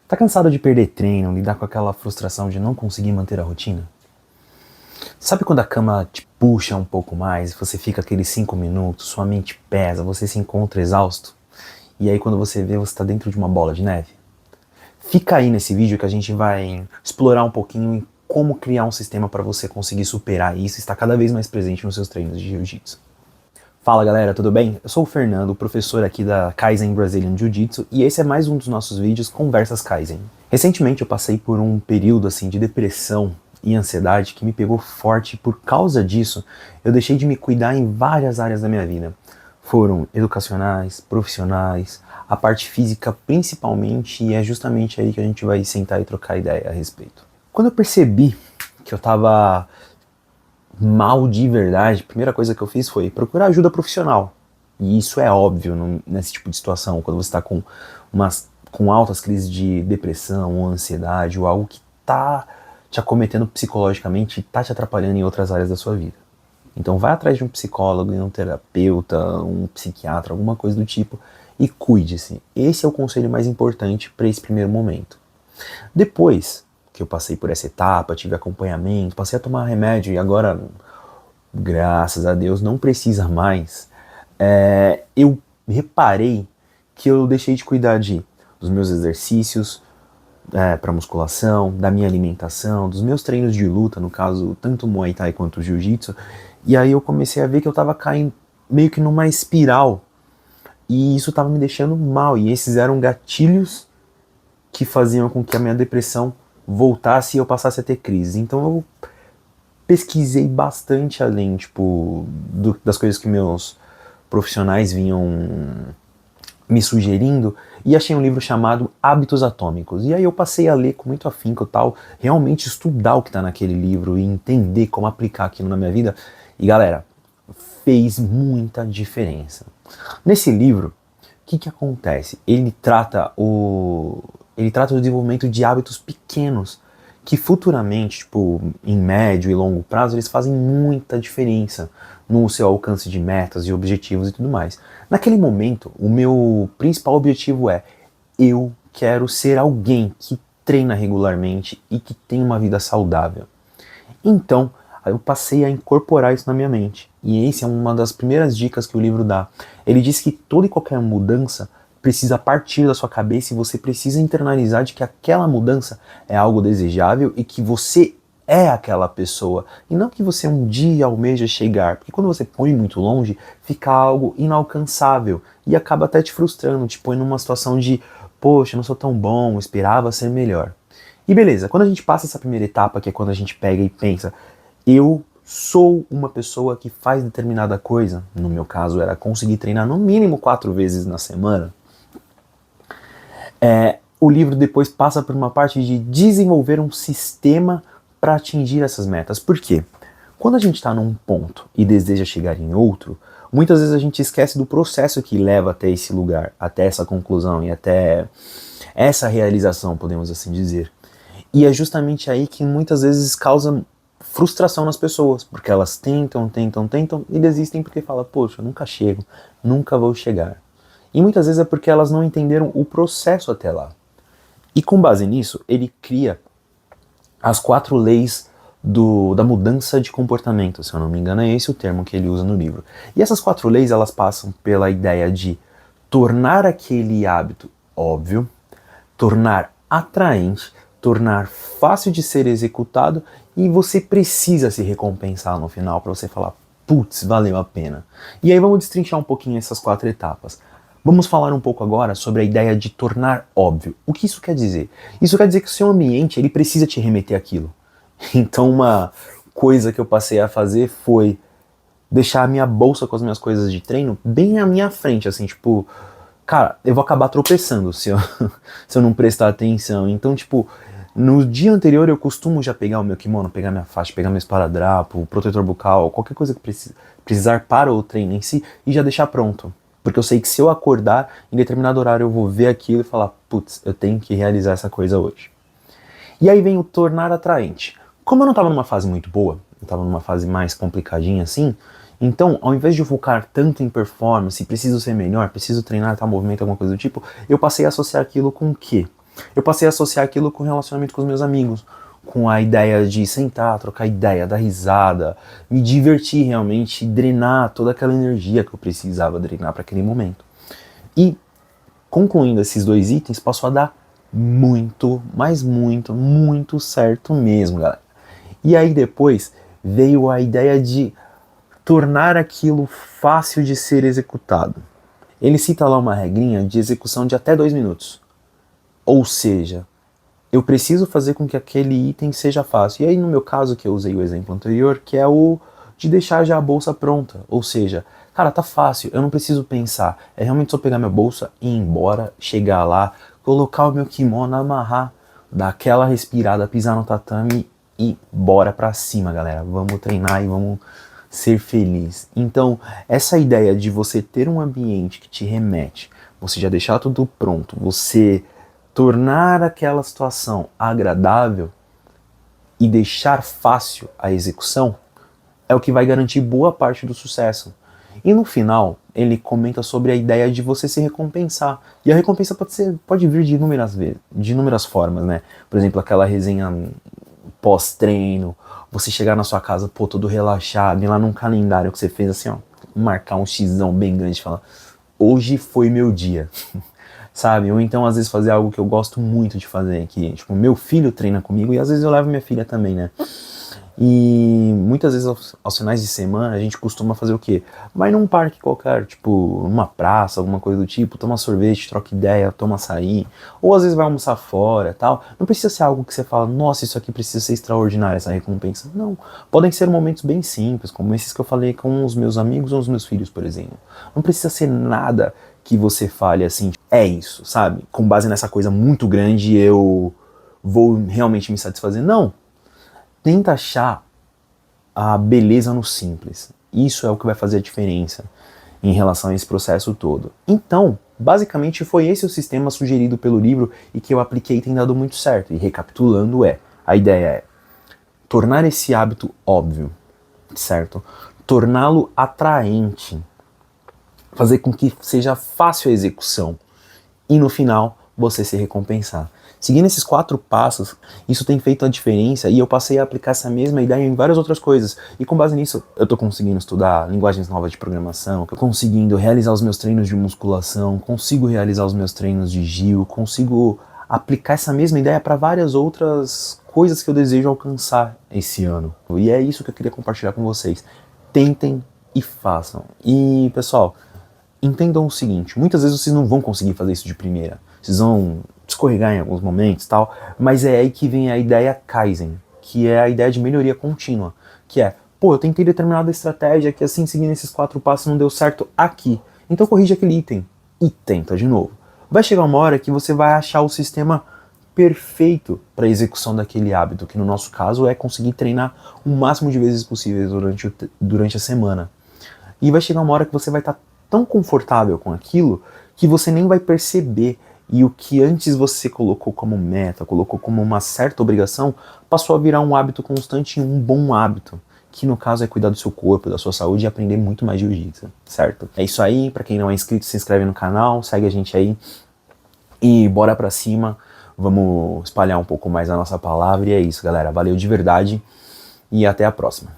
Tá cansado de perder treino, lidar com aquela frustração de não conseguir manter a rotina? Sabe quando a cama te puxa um pouco mais, você fica aqueles 5 minutos, sua mente pesa, você se encontra exausto? E aí quando você vê, você tá dentro de uma bola de neve? Fica aí nesse vídeo que a gente vai explorar um pouquinho em como criar um sistema para você conseguir superar isso e estar cada vez mais presente nos seus treinos de jiu-jitsu. Fala galera, tudo bem? Eu sou o Fernando, professor aqui da Kaizen Brazilian Jiu-Jitsu, e esse é mais um dos nossos vídeos Conversas Kaizen. Recentemente eu passei por um período assim de depressão e ansiedade que me pegou forte, e por causa disso eu deixei de me cuidar em várias áreas da minha vida. Foram educacionais, profissionais, a parte física principalmente, e é justamente aí que a gente vai sentar e trocar ideia a respeito. Quando eu percebi que eu tava mal de verdade, a primeira coisa que eu fiz foi procurar ajuda profissional. E isso é óbvio nesse tipo de situação, quando você está com altas crises de depressão ou ansiedade ou algo que está te acometendo psicologicamente e está te atrapalhando em outras áreas da sua vida. Então vai atrás de um psicólogo, um terapeuta, um psiquiatra, alguma coisa do tipo e cuide-se. Esse é o conselho mais importante para esse primeiro momento. Depois que eu passei por essa etapa, tive acompanhamento, passei a tomar remédio e agora, graças a Deus, não precisa mais. Eu reparei que eu deixei de cuidar dos meus exercícios para musculação, da minha alimentação, dos meus treinos de luta, no caso, tanto Muay Thai quanto Jiu-Jitsu, e aí eu comecei a ver que eu tava caindo meio que numa espiral, e isso tava me deixando mal, e esses eram gatilhos que faziam com que a minha depressão voltasse e eu passasse a ter crise. Então eu pesquisei bastante além, tipo, das coisas que meus profissionais vinham me sugerindo, e achei um livro chamado Hábitos Atômicos. E aí eu passei a ler com muito afinco e tal, realmente estudar o que tá naquele livro e entender como aplicar aquilo na minha vida. E galera, fez muita diferença. Nesse livro, o que acontece? Ele trata o desenvolvimento de hábitos pequenos que futuramente, tipo, em médio e longo prazo, eles fazem muita diferença no seu alcance de metas e objetivos e tudo mais. Naquele momento, o meu principal objetivo eu quero ser alguém que treina regularmente e que tem uma vida saudável. Então, eu passei a incorporar isso na minha mente. E essa é uma das primeiras dicas que o livro dá. Ele diz que toda e qualquer mudança precisa partir da sua cabeça e você precisa internalizar de que aquela mudança é algo desejável e que você é aquela pessoa. E não que você um dia almeja chegar, porque quando você põe muito longe, fica algo inalcançável e acaba até te frustrando, te põe numa situação de poxa, não sou tão bom, esperava ser melhor. E beleza, quando a gente passa essa primeira etapa, que é quando a gente pega e pensa, eu sou uma pessoa que faz determinada coisa, no meu caso era conseguir treinar no mínimo 4 vezes na semana, o livro depois passa por uma parte de desenvolver um sistema para atingir essas metas. Por quê? Quando a gente está num ponto e deseja chegar em outro, muitas vezes a gente esquece do processo que leva até esse lugar, até essa conclusão e até essa realização, podemos assim dizer. E é justamente aí que muitas vezes causa frustração nas pessoas, porque elas tentam e desistem porque falam, poxa, eu nunca chego, nunca vou chegar. E muitas vezes é porque elas não entenderam o processo até lá. E com base nisso, ele cria as 4 leis da mudança de comportamento, se eu não me engano é esse o termo que ele usa no livro. E essas 4 leis, elas passam pela ideia de tornar aquele hábito óbvio, tornar atraente, tornar fácil de ser executado e você precisa se recompensar no final para você falar, putz, valeu a pena. E aí vamos destrinchar um pouquinho essas 4 etapas. Vamos falar um pouco agora sobre a ideia de tornar óbvio. O que isso quer dizer? Isso quer dizer que o seu ambiente ele precisa te remeter àquilo. Então uma coisa que eu passei a fazer foi deixar a minha bolsa com as minhas coisas de treino bem à minha frente, assim, tipo, cara, eu vou acabar tropeçando se eu, se eu não prestar atenção. Então, tipo, no dia anterior eu costumo já pegar o meu kimono, pegar minha faixa, pegar meu esparadrapo, protetor bucal, qualquer coisa que precisar para o treino em si e já deixar pronto. Porque eu sei que se eu acordar, em determinado horário eu vou ver aquilo e falar, putz, eu tenho que realizar essa coisa hoje. E aí vem o tornar atraente. Como eu não estava numa fase muito boa, eu estava numa fase mais complicadinha assim, então ao invés de eu focar tanto em performance, preciso ser melhor, preciso treinar tal movimento, alguma coisa do tipo, eu passei a associar aquilo com o quê? Eu passei a associar aquilo com o relacionamento com os meus amigos, com a ideia de sentar, trocar ideia, dar risada, me divertir realmente, drenar toda aquela energia que eu precisava drenar para aquele momento. E, concluindo esses 2 itens, passou a dar muito, mas muito, muito certo mesmo, galera. E aí depois veio a ideia de tornar aquilo fácil de ser executado. Ele cita lá uma regrinha de execução de até 2 minutos. Ou seja, eu preciso fazer com que aquele item seja fácil. E aí no meu caso, que eu usei o exemplo anterior, que é o de deixar já a bolsa pronta. Ou seja, cara, tá fácil, eu não preciso pensar. É realmente só pegar minha bolsa e ir embora, chegar lá, colocar o meu kimono, amarrar, dar aquela respirada, pisar no tatame e bora pra cima, galera. Vamos treinar e vamos ser feliz. Então, essa ideia de você ter um ambiente que te remete, você já deixar tudo pronto, você tornar aquela situação agradável e deixar fácil a execução é o que vai garantir boa parte do sucesso. E no final, ele comenta sobre a ideia de você se recompensar. E a recompensa pode vir de inúmeras formas, né? Por exemplo, aquela resenha pós-treino, você chegar na sua casa, pô, todo relaxado, ir lá num calendário que você fez assim, ó, marcar um xizão bem grande e falar, hoje foi meu dia. Sabe? Ou então, às vezes, fazer algo que eu gosto muito de fazer, que, tipo, meu filho treina comigo e às vezes eu levo minha filha também, né? E muitas vezes aos finais de semana a gente costuma fazer o quê? Vai num parque qualquer, tipo, numa praça, alguma coisa do tipo, toma sorvete, troca ideia, toma açaí, ou às vezes vai almoçar fora, tal. Não precisa ser algo que você fala, nossa, isso aqui precisa ser extraordinário, essa recompensa. Não, podem ser momentos bem simples, como esses que eu falei com os meus amigos ou os meus filhos, por exemplo. Não precisa ser nada que você fale assim, é isso, sabe? Com base nessa coisa muito grande eu vou realmente me satisfazer. Não. Tenta achar a beleza no simples. Isso é o que vai fazer a diferença em relação a esse processo todo. Então, basicamente foi esse o sistema sugerido pelo livro e que eu apliquei e tem dado muito certo. E recapitulando a ideia é tornar esse hábito óbvio, certo? Torná-lo atraente, fazer com que seja fácil a execução e no final você se recompensar. Seguindo esses 4 passos, isso tem feito a diferença e eu passei a aplicar essa mesma ideia em várias outras coisas. E com base nisso, eu tô conseguindo estudar linguagens novas de programação, conseguindo realizar os meus treinos de musculação, consigo realizar os meus treinos de Gil, consigo aplicar essa mesma ideia para várias outras coisas que eu desejo alcançar esse ano. E é isso que eu queria compartilhar com vocês. Tentem e façam. E, pessoal, entendam o seguinte, muitas vezes vocês não vão conseguir fazer isso de primeira. Vocês vão escorregar em alguns momentos e tal, mas é aí que vem a ideia Kaizen, que é a ideia de melhoria contínua, que é, pô, eu tentei determinada estratégia que assim, seguindo esses 4 passos não deu certo aqui, então corrige aquele item e tenta de novo. Vai chegar uma hora que você vai achar o sistema perfeito para a execução daquele hábito, que no nosso caso é conseguir treinar o máximo de vezes possível durante a semana. E vai chegar uma hora que você vai estar tão confortável com aquilo que você nem vai perceber. E o que antes você colocou como meta, colocou como uma certa obrigação, passou a virar um hábito constante e um bom hábito. Que no caso é cuidar do seu corpo, da sua saúde e aprender muito mais jiu-jitsu, certo? É isso aí, pra quem não é inscrito, se inscreve no canal, segue a gente aí. E bora pra cima, vamos espalhar um pouco mais a nossa palavra. E é isso, galera. Valeu de verdade e até a próxima.